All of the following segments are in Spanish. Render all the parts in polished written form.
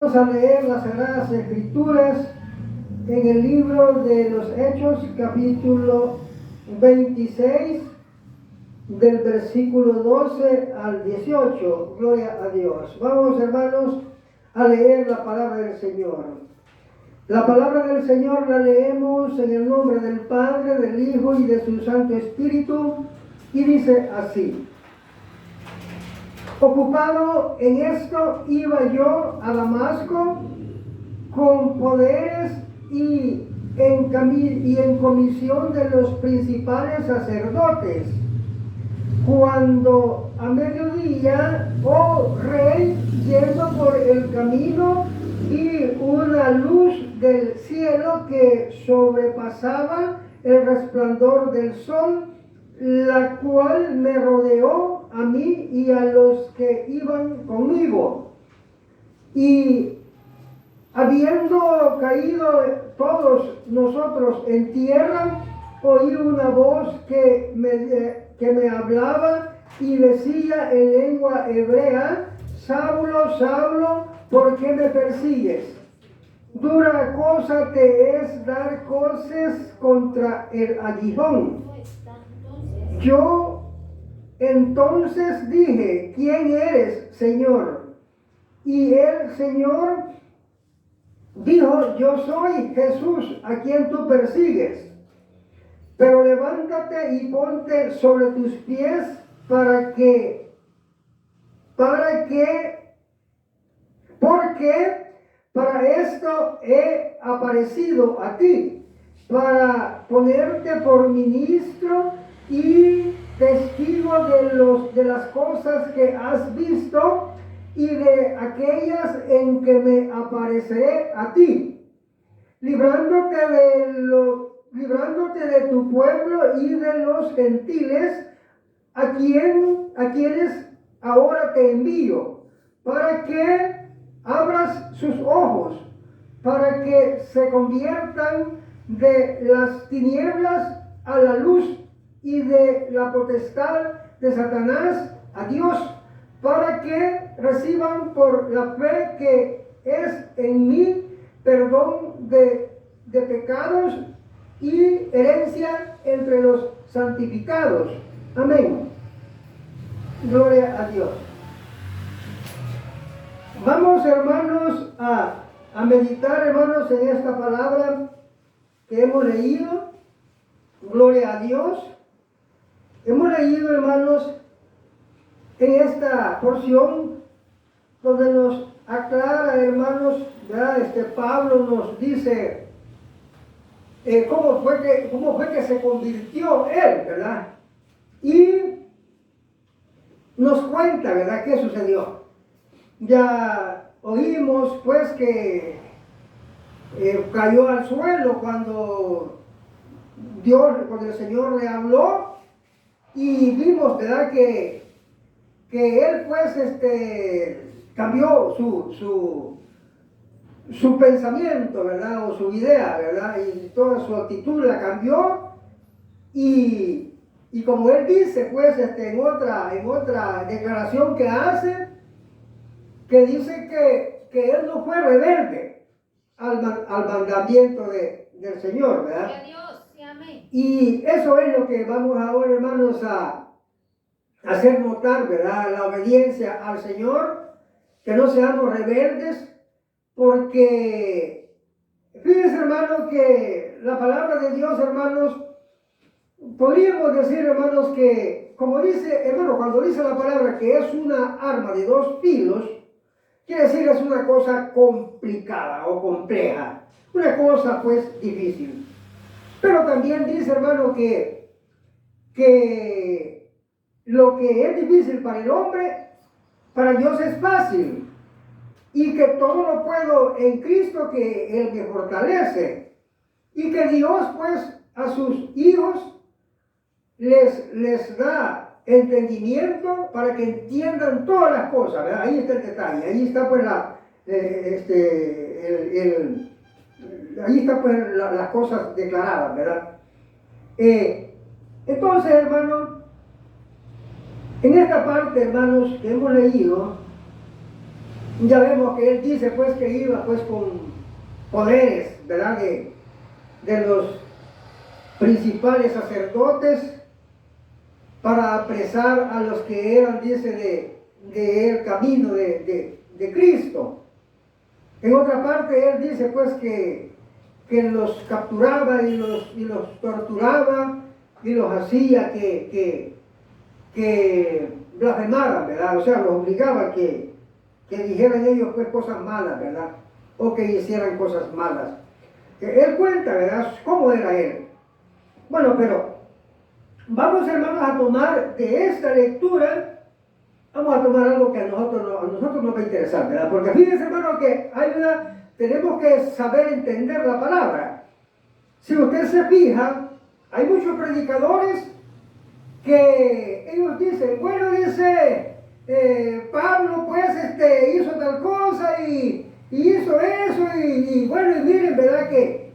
Vamos a leer las Sagradas Escrituras en el libro de los Hechos, capítulo 26, del versículo 12 al 18. Gloria a Dios. Vamos, hermanos, a leer la palabra del Señor. La palabra del Señor la leemos en el nombre del Padre, del Hijo y de su Santo Espíritu, y dice así: ocupado en esto, iba yo a Damasco con poderes y en comisión de los principales sacerdotes, cuando a mediodía, oh rey, yendo por el camino, vi una luz del cielo que sobrepasaba el resplandor del sol, la cual me rodeó a mí y a los que iban conmigo. Y habiendo caído todos nosotros en tierra, oí una voz que me hablaba y decía en lengua hebrea: Saulo, Saulo, ¿por qué me persigues? Dura cosa te es dar coces contra el aguijón. Yo entonces dije: ¿quién eres, Señor? Y el Señor dijo: yo soy Jesús, a quien tú persigues. Pero levántate y ponte sobre tus pies, porque para esto he aparecido a ti, para ponerte por ministro y testigo de las cosas que has visto y de aquellas en que me apareceré a ti, librándote de tu pueblo y de los gentiles, a quienes ahora te envío, para que abras sus ojos, para que se conviertan de las tinieblas a la luz y de la potestad de Satanás a Dios, para que reciban por la fe que es en mí perdón de pecados y herencia entre los santificados. Amén. Gloria a Dios. Vamos, hermanos, a meditar, hermanos, en esta palabra que hemos leído. Gloria a Dios. Hemos leído, hermanos, en esta porción donde nos aclara, hermanos, ¿verdad? Pablo nos dice cómo fue que se convirtió él, ¿verdad? Y nos cuenta, ¿verdad?, qué sucedió. Ya oímos, pues, que cayó al suelo cuando el Señor le habló, y vimos, ¿verdad?, que él, pues, cambió su pensamiento, ¿verdad?, o su idea, ¿verdad?, y toda su actitud la cambió, y como él dice, pues, en otra declaración que hace, que dice que él no fue rebelde al mandamiento del Señor, ¿verdad? Y eso es lo que vamos ahora, hermanos, a hacer notar, ¿verdad?, la obediencia al Señor, que no seamos rebeldes, porque fíjense, hermanos, que la palabra de Dios, hermanos, podríamos decir, hermanos, que como dice, hermano, cuando dice la palabra que es una arma de dos filos, quiere decir que es una cosa complicada o compleja, una cosa, pues, difícil. Pero también dice, hermano, que lo que es difícil para el hombre, para Dios es fácil, y que todo lo puedo en Cristo, que Él me fortalece, y que Dios, pues, a sus hijos les da entendimiento para que entiendan todas las cosas, ¿verdad? Ahí está el detalle, ahí está, pues, ahí está, pues, las cosas declaradas, ¿verdad? Entonces, hermanos, en esta parte, hermanos, que hemos leído, Ya vemos que él dice pues que iba pues con poderes, ¿verdad? De los principales sacerdotes para apresar a los que eran, dice, del camino de Cristo. En otra parte él dice pues que los capturaba y los torturaba y los hacía que blasfemaran, ¿verdad? O sea, los obligaba que dijeran ellos pues cosas malas, ¿verdad? O que hicieran cosas malas. Él cuenta, ¿verdad? ¿Cómo era él? Bueno, pero vamos, hermanos, a tomar de esta lectura, vamos a tomar algo que a nosotros nos va a interesar, ¿verdad? Porque fíjense, hermano, que tenemos que saber entender la palabra. Si usted se fija, hay muchos predicadores que ellos dicen, bueno, dice Pablo, pues hizo tal cosa y hizo eso, y bueno, y miren, ¿verdad? Que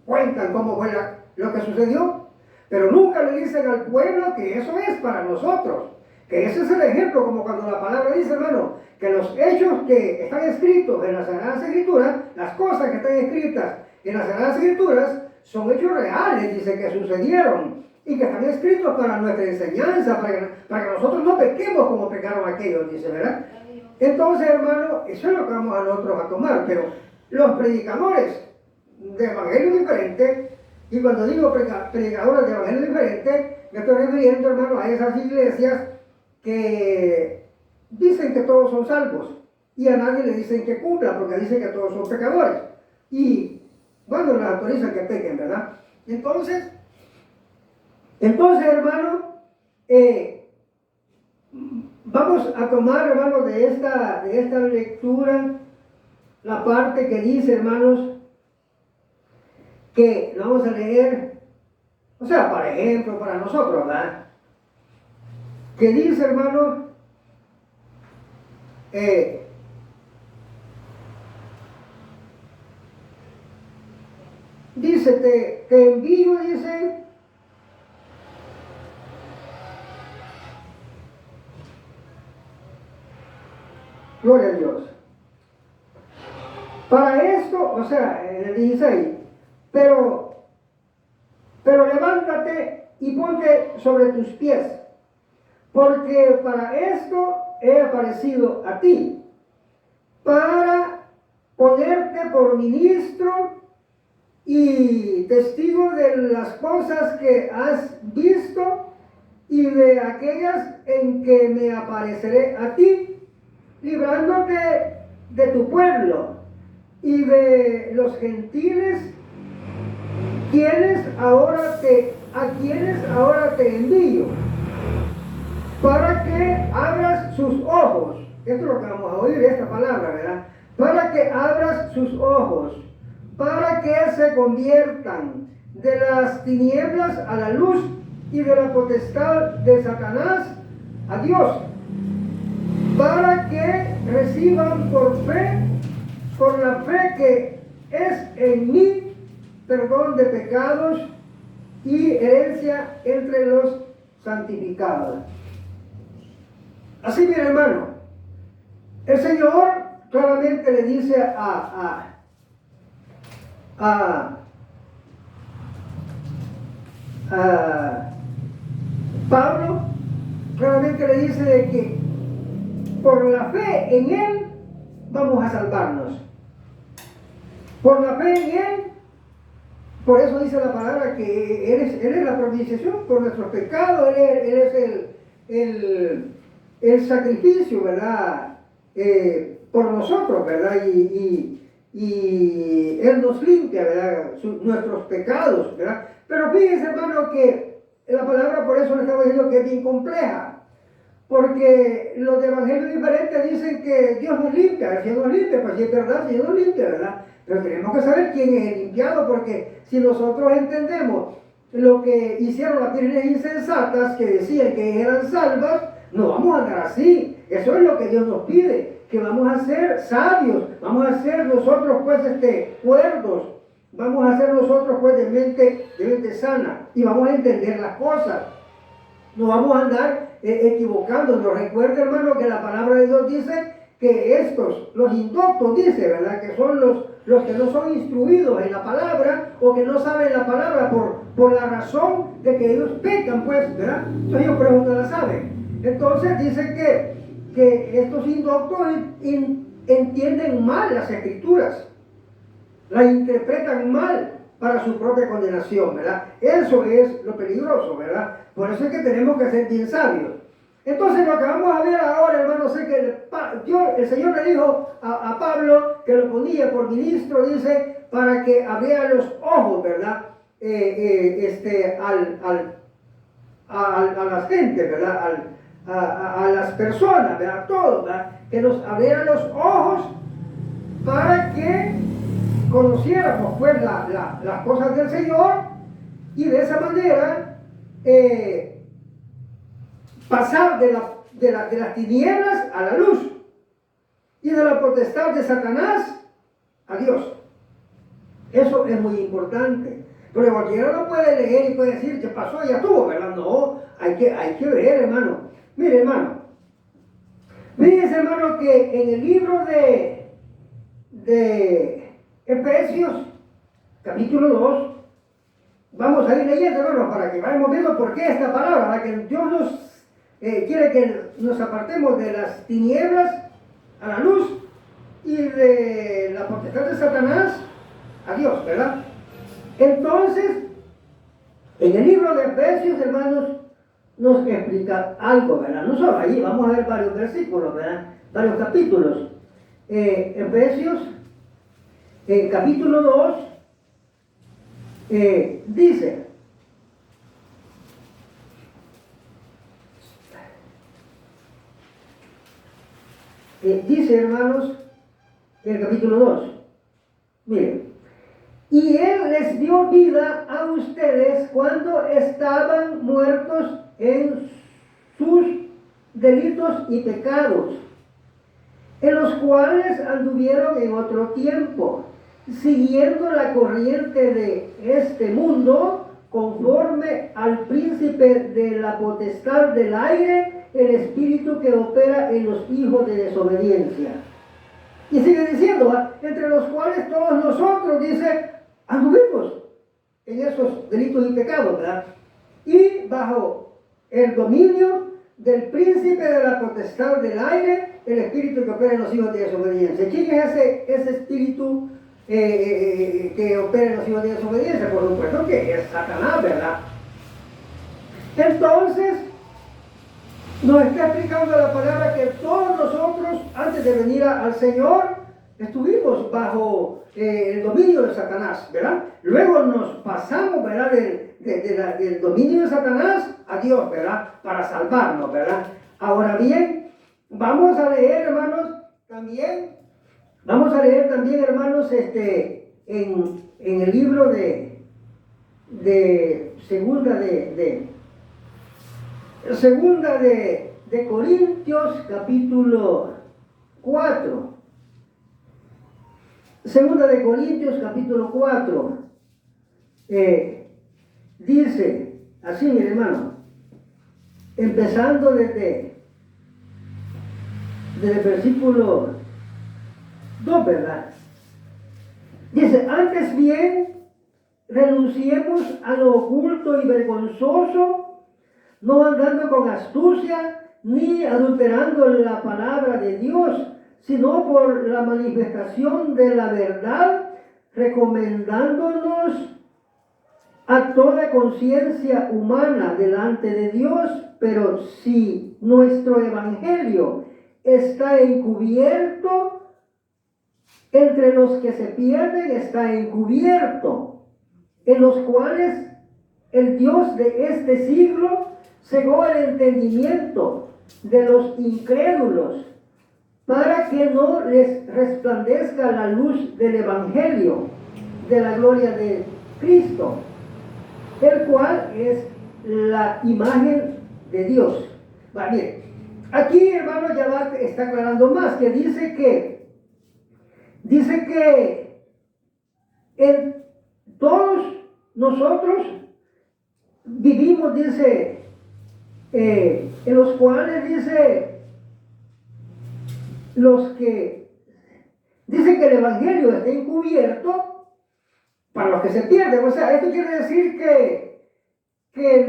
cuentan cómo fue lo que sucedió, pero nunca le dicen al pueblo que eso es para nosotros, que ese es el ejemplo, como cuando la palabra dice, hermano, que los hechos que están escritos en las Sagradas Escrituras, las cosas que están escritas en las Sagradas Escrituras, son hechos reales, dice, que sucedieron y que están escritos para nuestra enseñanza, para que nosotros no pequemos como pecaron aquellos, dice, ¿verdad? Entonces, hermano, eso es lo que vamos a nosotros a tomar, pero los predicadores de evangelio diferente, y cuando digo predicadores de evangelio diferente, me estoy refiriendo, hermano, a esas iglesias que dicen que todos son salvos y a nadie le dicen que cumpla porque dicen que todos son pecadores y bueno, les autorizan que pequen, ¿verdad? Entonces hermano, vamos a tomar, hermano, de esta lectura la parte que dice, hermanos, que la vamos a leer, o sea, por ejemplo, para nosotros, ¿verdad? Que dice, hermano, dice, te envío, dice, gloria a Dios. Para esto, o sea, en el 16, pero levántate y ponte sobre tus pies, porque para esto he aparecido a ti, para ponerte por ministro y testigo de las cosas que has visto y de aquellas en que me apareceré a ti, librándote de tu pueblo y de los gentiles, a quienes ahora te envío, para que abras sus ojos. Esto es lo que vamos a oír, esta palabra, ¿verdad? Para que abras sus ojos, para que se conviertan de las tinieblas a la luz y de la potestad de Satanás a Dios, para que reciban por la fe que es en mí, perdón de pecados y herencia entre los santificados. Así, mi hermano, el Señor claramente le dice a Pablo, claramente le dice de que por la fe en Él vamos a salvarnos. Por la fe en Él, por eso dice la palabra que Él es la propiciación por nuestros pecados, Él es el sacrificio, ¿verdad? Por nosotros, ¿verdad? Y Él nos limpia, ¿verdad? Nuestros pecados, ¿verdad? Pero fíjense, hermano, que la palabra por eso le estamos diciendo que es bien compleja. Porque los de evangelio diferentes dicen que Dios nos limpia, el Señor nos limpia, pues si es verdad, el Señor nos limpia, ¿verdad? Pero tenemos que saber quién es el limpiado, porque si nosotros entendemos lo que hicieron las vírgenes insensatas, que decían que eran salvas, no vamos a andar así. Eso es lo que Dios nos pide, que vamos a ser sabios, vamos a ser nosotros pues cuerdos, vamos a ser nosotros pues de mente sana, y vamos a entender las cosas. No vamos a andar equivocándonos. Recuerda, hermano, que la palabra de Dios dice que estos, los indoctos, dice, ¿verdad? Que son los que no son instruidos en la palabra o que no saben la palabra por la razón de que ellos pecan, pues, ¿verdad? Entonces ellos pero no la saben. Entonces dice que estos indoctos entienden mal las escrituras, las interpretan mal para su propia condenación, ¿verdad? Eso es lo peligroso, ¿verdad? Por eso es que tenemos que ser bien sabios. Entonces lo que vamos a ver ahora, hermano, sé que el Señor le dijo a Pablo que lo ponía por ministro, dice, para que abriera los ojos, ¿verdad? A la gente, ¿verdad? A las personas, ¿verdad? A todos, ¿verdad? Que nos abriera los ojos para que conociéramos pues las cosas del Señor y de esa manera pasar de las tinieblas a la luz y de la potestad de Satanás a Dios. Eso es muy importante. Pero cualquiera lo puede leer y puede decir que pasó, ya estuvo, ¿verdad? No, hay que ver, hermano. Mire, hermano. Fíjense, hermano, que en el libro de Efesios, capítulo 2, vamos a ir leyendo, hermano, para que vayamos viendo por qué esta palabra, para que Dios nos quiere que nos apartemos de las tinieblas a la luz y de la potestad de Satanás a Dios, ¿verdad? Entonces, en el libro de Efesios, hermanos, nos explica algo, ¿verdad? No solo allí, vamos a ver varios versículos, ¿verdad? Varios capítulos. Efesios, capítulo 2, dice, hermanos, el capítulo 2, miren, y Él les dio vida a ustedes cuando estaban muertos en sus delitos y pecados, en los cuales anduvieron en otro tiempo, siguiendo la corriente de este mundo, conforme al príncipe de la potestad del aire, el espíritu que opera en los hijos de desobediencia. Y sigue diciendo, entre los cuales todos nosotros, dice, anduvimos en esos delitos y pecados, ¿verdad? Y bajo el dominio del príncipe de la potestad del aire, el espíritu que opera en los hijos de desobediencia. ¿Quién es ese espíritu que opera en los hijos de desobediencia? Por supuesto que es Satanás, ¿verdad? Entonces, nos está explicando la palabra que todos nosotros, antes de venir al Señor, estuvimos bajo el dominio de Satanás, ¿verdad? Luego nos pasamos, ¿verdad? Del dominio de Satanás a Dios, ¿verdad? Para salvarnos, ¿verdad? Ahora bien, vamos a leer, hermanos, también, hermanos, en el libro de Segunda de Corintios, capítulo 4. Segunda de Corintios, capítulo 4. Dice así, mi hermano, empezando desde el versículo 2, ¿verdad? Dice, antes bien, renunciemos a lo oculto y vergonzoso, no andando con astucia, ni adulterando la palabra de Dios, sino por la manifestación de la verdad, recomendándonos a toda conciencia humana delante de Dios. Pero si nuestro evangelio está encubierto, entre los que se pierden está encubierto, en los cuales el Dios de este siglo cegó el entendimiento de los incrédulos, para que no les resplandezca la luz del evangelio de la gloria de Cristo, el cual es la imagen de Dios. Bien, aquí, hermano, ya está aclarando más, que dice que todos nosotros vivimos, dice, en los cuales, dice, los que dicen que el evangelio está encubierto para los que se pierden. O sea, esto quiere decir que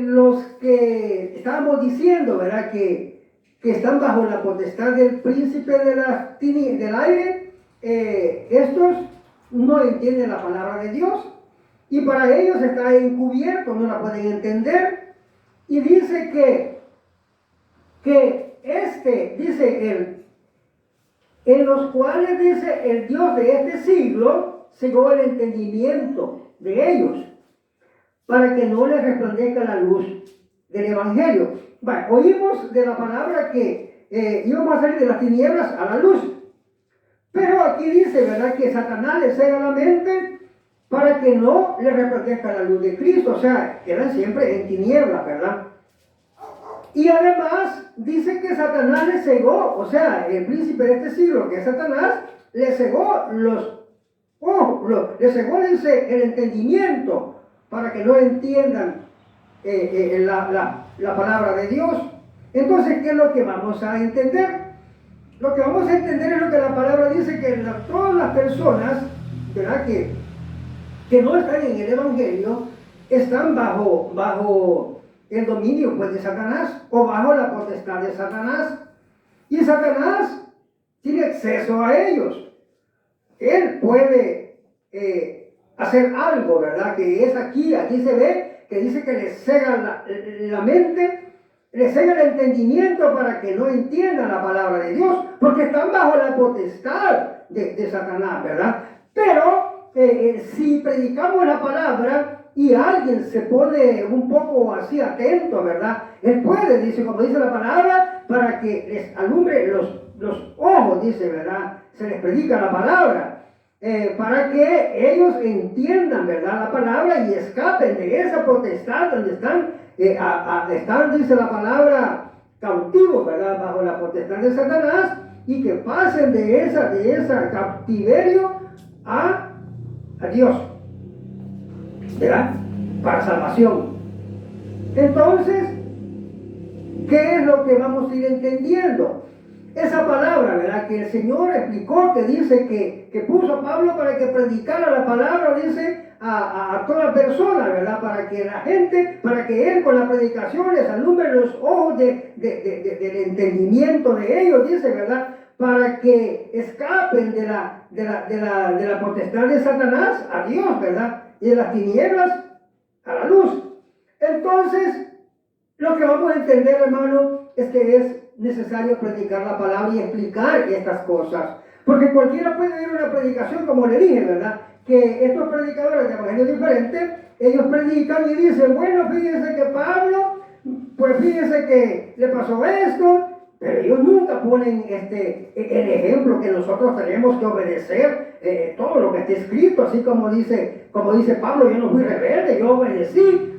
los que estábamos diciendo, ¿verdad? Que están bajo la potestad del príncipe del aire, estos no entienden la palabra de Dios y para ellos está encubierto, no la pueden entender. Y dice dice él, en los cuales dice el Dios de este siglo cegó el entendimiento de ellos para que no les resplandezca la luz del evangelio. Bueno, oímos de la palabra que íbamos a salir de las tinieblas a la luz, pero aquí dice, ¿verdad?, que Satanás les cega la mente para que no les resplandezca la luz de Cristo, o sea, quedan siempre en tinieblas, ¿verdad? Y además dice que Satanás le cegó, o sea, el príncipe de este siglo, que es Satanás, le cegó le cegó, dice, el entendimiento para que no entiendan la palabra de Dios. Entonces, ¿qué es lo que vamos a entender? Lo que vamos a entender es lo que la palabra dice, que todas las personas, ¿verdad?, que no están en el evangelio, están bajo el dominio, pues, de Satanás, o bajo la potestad de Satanás. Y Satanás tiene acceso a ellos. Él puede hacer algo, ¿verdad? Que es aquí se ve, que dice que le cega la mente, le cega el entendimiento para que no entiendan la palabra de Dios, porque están bajo la potestad de Satanás, ¿verdad? Pero si predicamos la palabra y alguien se pone un poco así atento, ¿verdad? Él puede, dice, como dice la palabra, para que les alumbre los ojos, dice, ¿verdad? Se les predica la palabra, para que ellos entiendan, ¿verdad?, la palabra y escapen de esa potestad donde están, dice la palabra, cautivos, ¿verdad?, bajo la potestad de Satanás, y que pasen de esa cautiverio a Dios, ¿verdad?, para salvación. Entonces, ¿qué es lo que vamos a ir entendiendo? Esa palabra, ¿verdad?, que el Señor explicó, que dice que puso a Pablo para que predicara la palabra, dice, a toda persona, ¿verdad?, para que la gente, para que Él con la predicación les alumbre los ojos del entendimiento de ellos, dice, ¿verdad?, para que escapen de la potestad de Satanás a Dios, ¿verdad?, y de las tinieblas a la luz. Entonces, lo que vamos a entender, hermano, es que es necesario predicar la palabra y explicar estas cosas. Porque cualquiera puede ir a una predicación, como le dije, ¿verdad?, que estos predicadores de evangelio diferentes, ellos predican y dicen, bueno, fíjense que Pablo, pues fíjense que le pasó esto, pero ellos nunca ponen el ejemplo que nosotros tenemos que obedecer, todo lo que está escrito, así como dice Pablo, yo no fui rebelde, yo obedecí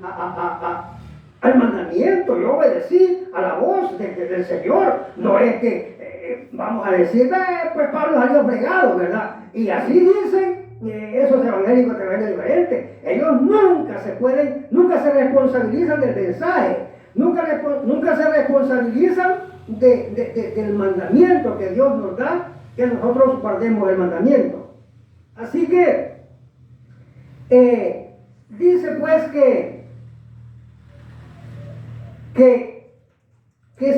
al mandamiento, yo obedecí a la voz del Señor. No es que vamos a decir, pues Pablo salió fregado, ¿verdad? Y así dicen esos evangélicos de manera diferente. Ellos nunca se responsabilizan del mensaje, nunca se responsabilizan del mandamiento que Dios nos da, que nosotros guardemos el mandamiento. Así que dice pues que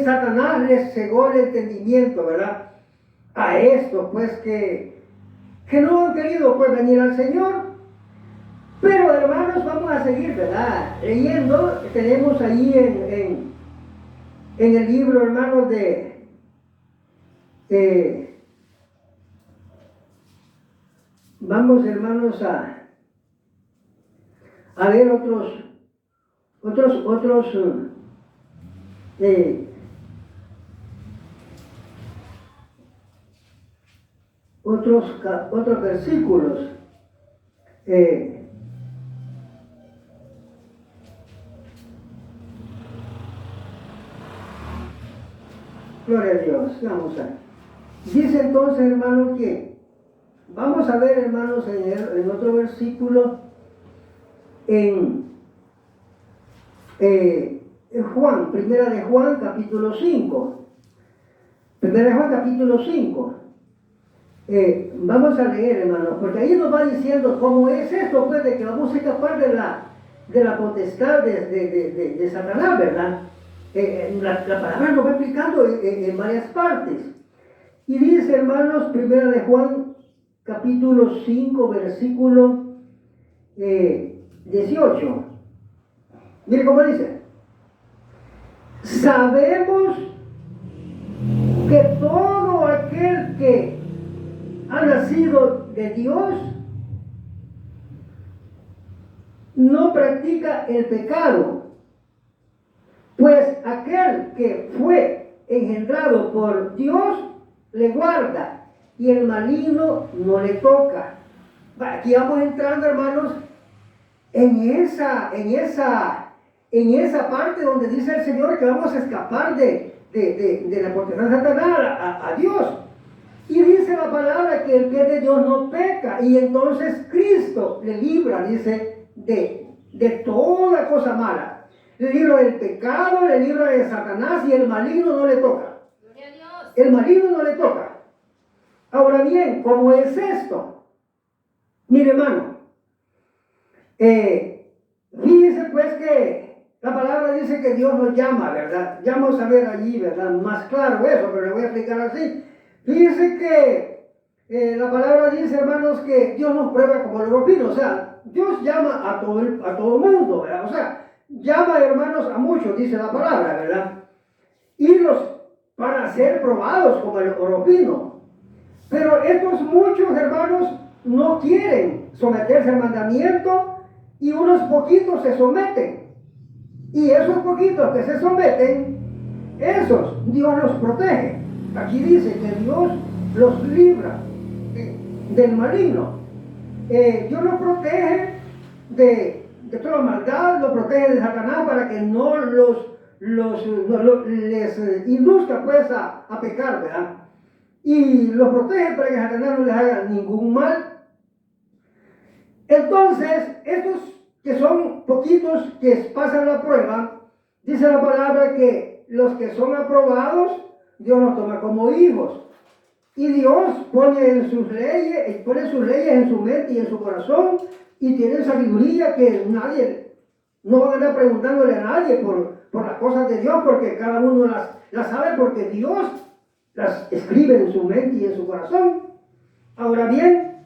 Satanás les cegó el entendimiento, ¿verdad?, a estos pues que no han querido pues venir al Señor. Pero, hermanos, vamos a seguir, ¿verdad?, leyendo. Tenemos ahí en el libro, hermanos, vamos, hermanos, a ver otros versículos. Gloria a Dios. Dice entonces, hermano, que vamos a ver, hermanos, en otro versículo, en Juan, primera de Juan, capítulo 5. Primera de Juan, capítulo 5. Vamos a leer, hermanos, porque ahí nos va diciendo cómo es esto, pues, de que vamos a escapar de la potestad de Satanás, ¿verdad? La palabra nos va explicando en varias partes. Y dice, hermanos, primera de Juan, capítulo 5, versículo 18. Mire cómo dice. Sabemos que todo aquel que ha nacido de Dios no practica el pecado, pues aquel que fue engendrado por Dios le guarda y el maligno no le toca. Aquí vamos entrando, hermanos, en esa parte donde dice el Señor que vamos a escapar de la potestad de Satanás a Dios. Y dice la palabra que el que es de Dios no peca. Y entonces Cristo le libra, dice, de toda cosa mala. Le libra del pecado, le libra de Satanás y el maligno no le toca. Gloria a Dios. El maligno no le toca. Ahora bien, ¿cómo es esto? Mire, hermano, fíjese pues que la palabra dice que Dios nos llama, ¿verdad? Ya vamos a ver allí, ¿verdad? Más claro eso, pero le voy a explicar así. Fíjese que la palabra dice, hermanos, que Dios nos prueba como los finos. O sea, Dios llama a todo el mundo, ¿verdad? O sea, llama, hermanos, a muchos, dice la palabra, ¿verdad? Y para ser probados como el oro fino. Pero estos muchos, hermanos, no quieren someterse al mandamiento y unos poquitos se someten. Y esos poquitos que se someten, esos Dios los protege. Aquí dice que Dios los libra del maligno. Dios los protege de toda maldad, los protege de Satanás para que no les induzca pues a pecar, ¿verdad? Y los protege para que Satanás no les haga ningún mal. Entonces, estos que son poquitos que pasan la prueba, dice la palabra que los que son aprobados, Dios los toma como hijos. Y Dios pone sus leyes en su mente y en su corazón, y tienen sabiduría que nadie, no van a andar preguntándole a nadie por las cosas de Dios, porque cada uno las sabe, porque Dios las escribe en su mente y en su corazón. Ahora bien,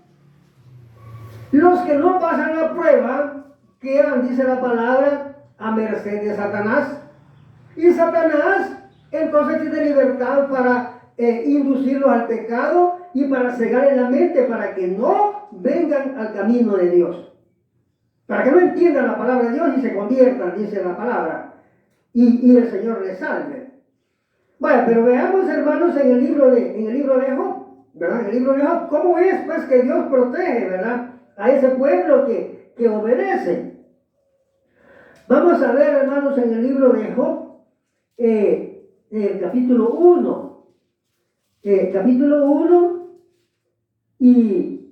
los que no pasan la prueba quedan, dice la palabra, a merced de Satanás. Y Satanás entonces tiene libertad para inducirlos al pecado y para cegar en la mente para que no vengan al camino de Dios. Para que no entiendan la palabra de Dios y se conviertan, dice la palabra, y el Señor les salve. Bueno, pero veamos, hermanos, en el libro de Job, ¿verdad? En el libro de Job, ¿cómo es pues que Dios protege, ¿verdad?, a ese pueblo que obedece? Vamos a ver, hermanos, en el libro de Job, el capítulo 1. Capítulo 1 y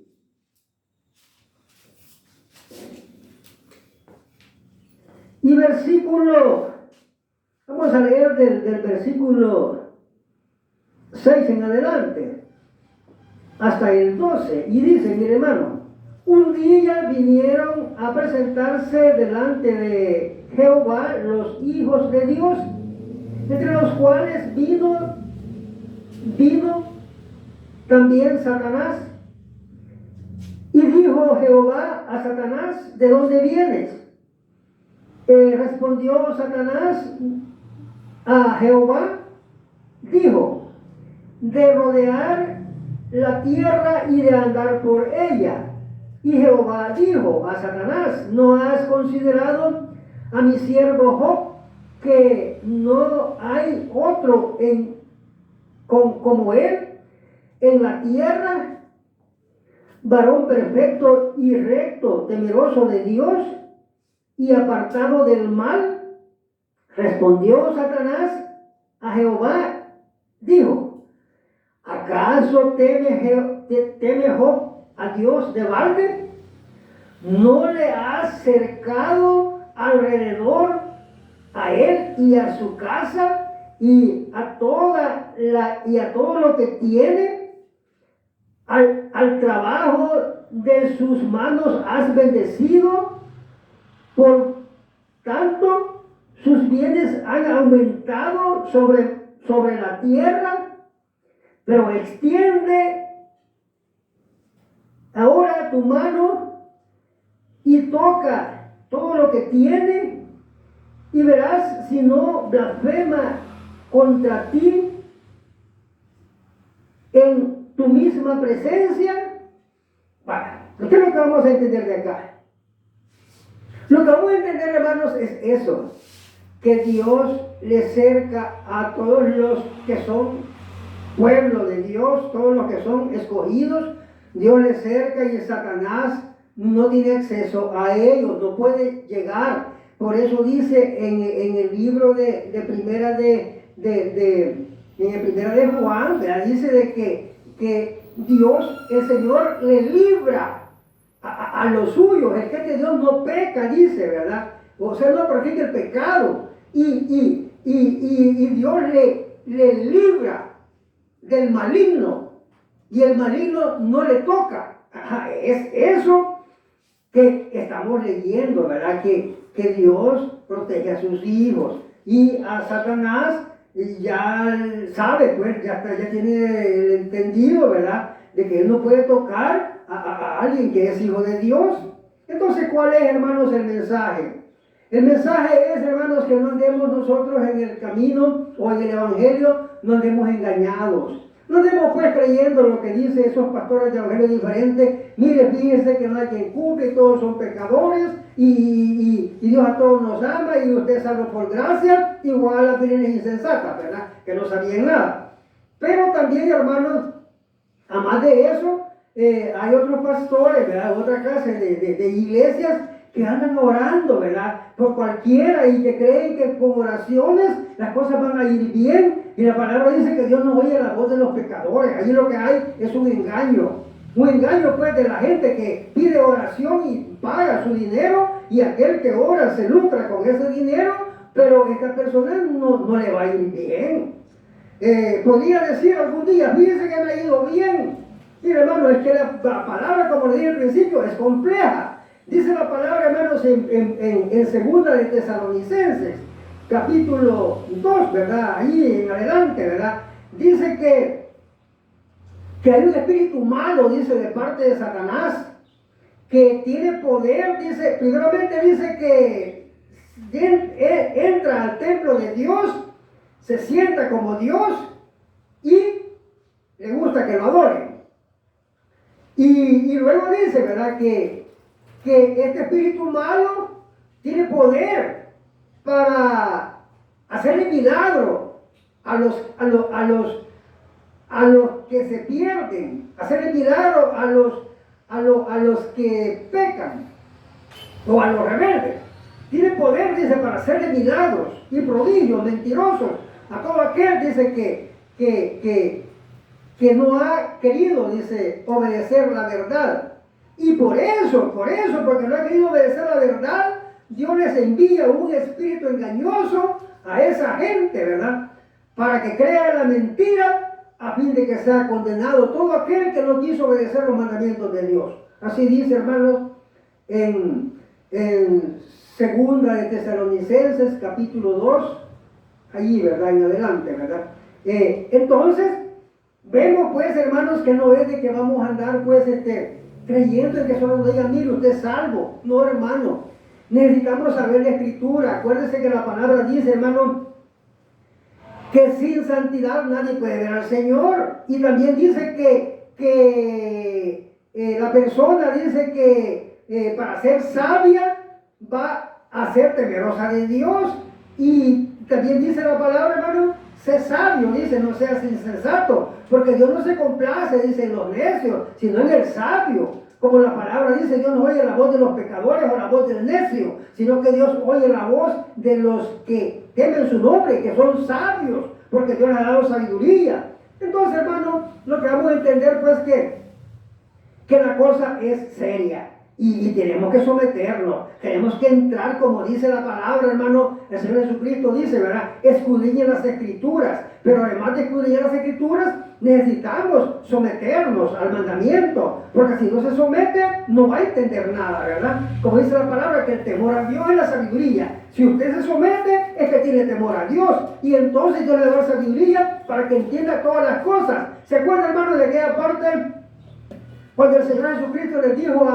versículo, vamos a leer del versículo 6 en adelante hasta el 12, y dice, mire, hermano, un día vinieron a presentarse delante de Jehová los hijos de Dios, entre los cuales vino también Satanás. Y dijo Jehová a Satanás, ¿de dónde vienes? Respondió Satanás a Jehová, dijo, de rodear la tierra y de andar por ella. Y Jehová dijo a Satanás, ¿no has considerado a mi siervo Job, que no hay otro como él en la tierra, varón perfecto y recto, temeroso de Dios y apartado del mal? Respondió Satanás a Jehová, dijo, ¿acaso teme Job a Dios de balde? ¿No le has cercado alrededor a él y a su casa y a todo lo que tiene? al trabajo de sus manos has bendecido, por tanto sus bienes han aumentado sobre la tierra, pero extiende ahora tu mano y toca todo lo que tiene, y verás si no blasfema contra ti en tu misma presencia. Bueno, ¿qué es lo que vamos a entender de acá? Lo que vamos a entender, hermanos, es eso, que Dios le cerca a todos los que son pueblo de Dios, todos los que son escogidos. Dios les cerca y Satanás no tiene acceso a ellos, no puede llegar. Por eso dice en el libro de primera de Juan, ¿verdad? Dice de que Dios, el Señor, le libra a los suyos. Es que Dios no peca, dice, ¿verdad? O sea, no practica el pecado. Y Dios le libra del maligno, y el maligno no le toca. Ajá, es eso que estamos leyendo, ¿verdad? Que Dios protege a sus hijos, y a Satanás ya sabe, pues ya tiene el entendido, ¿verdad? De que él no puede tocar a alguien que es hijo de Dios. Entonces, ¿cuál es, hermanos, el mensaje? El mensaje es, hermanos, que no andemos nosotros en el camino o en el evangelio, no andemos engañados. No andemos pues creyendo lo que dicen esos pastores de evangelio diferentes. Mire, fíjense que no hay quien cumple, todos son pecadores, y Dios a todos nos ama, y usted es salvo por gracia, igual a las vírgenes insensatas, ¿verdad? Que no sabían nada. Pero también, hermanos, además de eso, hay otros pastores, ¿verdad? Otra clase de iglesias que andan orando, ¿verdad? Por cualquiera, y que creen que con oraciones las cosas van a ir bien. Y la palabra dice que Dios no oye la voz de los pecadores. Allí lo que hay es un engaño. Un engaño, pues, de la gente que pide oración y paga su dinero, y aquel que ora se lucra con ese dinero, pero esta persona no le va a ir bien. Podría decir algún día, fíjense que me ha ido bien. Mire, hermano, es que la palabra, como le dije al principio, es compleja. Dice la palabra, hermanos, en segunda de Tesalonicenses, capítulo 2, ¿verdad? Ahí en adelante, ¿verdad? Dice que hay un espíritu malo, dice, de parte de Satanás, que tiene poder, dice, primeramente dice que entra al templo de Dios, se sienta como Dios y le gusta que lo adoren. Y luego dice, ¿verdad? Que este espíritu malo tiene poder para hacerle milagro a los que se pierden, hacerle milagro a los que pecan, o a los rebeldes. Tiene poder, dice, para hacerle milagros y prodigios mentirosos a todo aquel, dice, que no ha querido, dice, obedecer la verdad. Y por eso, porque no ha querido obedecer la verdad, Dios les envía un espíritu engañoso a esa gente, ¿verdad? Para que crea la mentira, a fin de que sea condenado todo aquel que no quiso obedecer los mandamientos de Dios. Así dice, hermanos, en segunda de Tesalonicenses, capítulo 2, allí, ¿verdad? En adelante, ¿verdad? Entonces, vemos, pues, hermanos, que no es de que vamos a andar, pues, creyendo en que solo nos digan, mire, usted es salvo. No, hermano. Necesitamos saber la Escritura. Acuérdense que la palabra dice, hermano, que sin santidad nadie puede ver al Señor. Y también dice que la persona dice que para ser sabia va a ser temerosa de Dios. Y también dice la palabra, hermano, sé sabio, dice, no seas insensato, porque Dios no se complace, dice, en los necios, sino en el sabio. Como la palabra dice, Dios no oye la voz de los pecadores o la voz del necio, sino que Dios oye la voz de los que temen su nombre, que son sabios, porque Dios les ha dado sabiduría. Entonces, hermano, lo que vamos a entender, pues, que la cosa es seria. Y tenemos que someternos, tenemos que entrar, como dice la palabra, hermano. El Señor Jesucristo dice, ¿verdad? Escudriñen las Escrituras, pero además de escudriñar las Escrituras, necesitamos someternos al mandamiento, porque si no se somete, no va a entender nada, ¿verdad? Como dice la palabra, que el temor a Dios es la sabiduría. Si usted se somete, es que tiene temor a Dios, y entonces Dios le da sabiduría para que entienda todas las cosas. ¿Se acuerda, hermano, de aquella parte cuando el Señor Jesucristo les dijo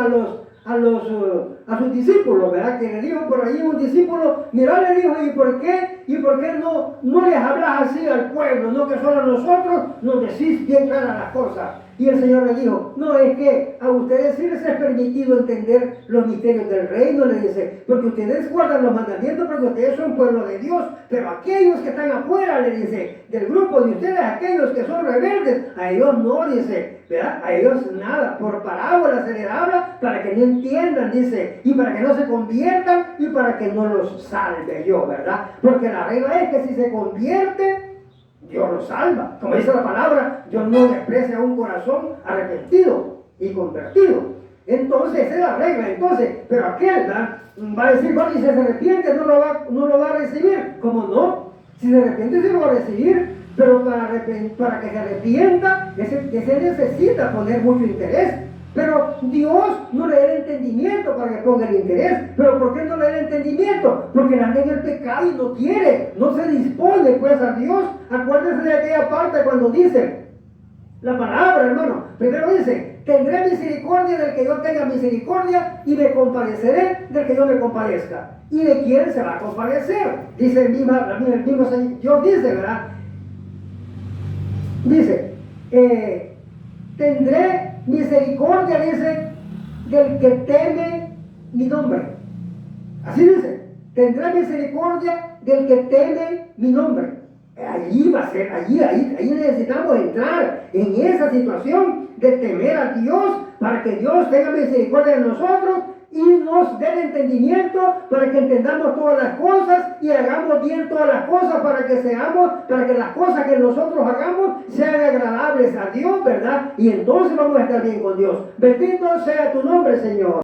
a sus discípulos, ¿verdad? Que le dijo por ahí un discípulo, mira, le dijo, ¿y por qué no les hablas así al pueblo? No, que solo a nosotros nos decís bien claras las cosas. Y el Señor le dijo, no, es que a ustedes sí les es permitido entender los misterios del reino, le dice, porque ustedes guardan los mandamientos, porque ustedes son pueblo de Dios, pero aquellos que están afuera, le dice, del grupo de ustedes, aquellos que son rebeldes, a ellos no, dice, ¿verdad? A ellos nada, por parábolas se les habla para que no entiendan, dice, y para que no se conviertan y para que no los salve yo, ¿verdad? Porque la regla es que si se convierte, Dios lo salva. Como dice la palabra, Dios no desprecia un corazón arrepentido y convertido. Entonces, esa es la regla. Entonces, pero aquel va a decir, bueno, y si se arrepiente, no lo va a recibir. ¿Cómo no? Si se arrepiente, sí lo va a recibir. Pero para que se arrepienta, ese necesita poner mucho interés. Pero Dios no le da el entendimiento para que ponga el interés. ¿Pero por qué no le da el entendimiento? Porque la anda en el pecado y no quiere, no se dispone pues a Dios. Acuérdense de aquella parte cuando dice la palabra, hermano. Primero dice, tendré misericordia del que yo tenga misericordia y me compadeceré del que yo me compadezca. ¿Y de quién se va a compadecer? Dice el mismo Dios dice, ¿verdad? Dice, tendré misericordia, dice, del que teme mi nombre. Así dice, tendré misericordia del que teme mi nombre. Allí va a ser, ahí necesitamos entrar en esa situación de temer a Dios para que Dios tenga misericordia de nosotros y nos dé el entendimiento para que entendamos todas las cosas y hagamos bien todas las cosas para que las cosas que nosotros hagamos sean agradables a Dios, ¿verdad? Y entonces vamos a estar bien con Dios. Bendito sea tu nombre, Señor.